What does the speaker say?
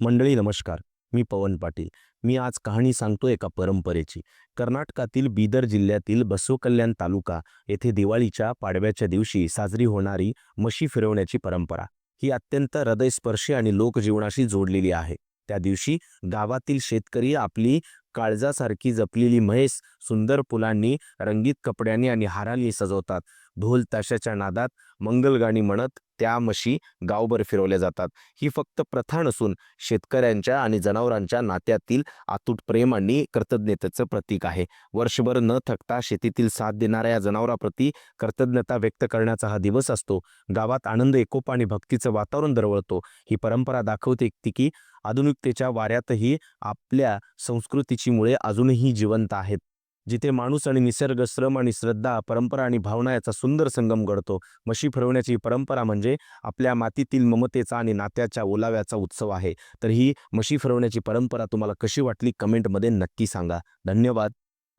मंडळी नमस्कार. मी पवन पाटील. मी आज कहाणी सांगतो एका परंपरेची. कर्नाटकातील बीदर जिल्ह्यातील बसवकल्याण तालुका येथे दिवाळीच्या पाडव्याच्या दिवशी साजरी होणारी म्हशी फिरवण्याची परंपरा. ही अत्यंत हृदयस्पर्शी आणि लोकजीवनाशी जोडलेली आहे. त्या दिवशी गावातील शेतकरी आपली काळजासारखी जपलेली म्हैस सुंदर फुलांनी, रंगीत कपड्यांनी आणि हारांनी सजवतात. ढोल ताशाच्या नादात मंगलगाणी म्हणत त्या म्हशी गावभर फिरवल्या जातात. ही फक्त प्रथा नसून शेतकऱ्यांच्या आणि जनावरांच्या नात्यातील अतूट प्रेम आणि कृतज्ञतेचं प्रतीक आहे. वर्षभर न थकता शेतीतील साथ देणाऱ्या या जनावरांप्रती कृतज्ञता व्यक्त करण्याचा हा दिवस असतो. गावात आनंद, एकोपा आणि भक्तीचं वातावरण दरवळतो. ही परंपरा दाखवते की आधुनिकतेच्या वाऱ्यातही आपल्या संस्कृतीची मुळे अजूनही जिवंत आहेत. जिथे माणूस आणि निसर्ग, श्रम आणि श्रद्धा, परंपरा आणि भावना याचा सुंदर संगम घडतो. म्हशी फिरवण्याची ही परंपरा म्हणजे आपल्या मातीतील ममतेचा आणि नात्याच्या ओलाव्याचा उत्सव आहे. तर ही म्हशी फिरवण्याची परंपरा तुम्हाला कशी वाटली कमेंटमध्ये नक्की सांगा. धन्यवाद.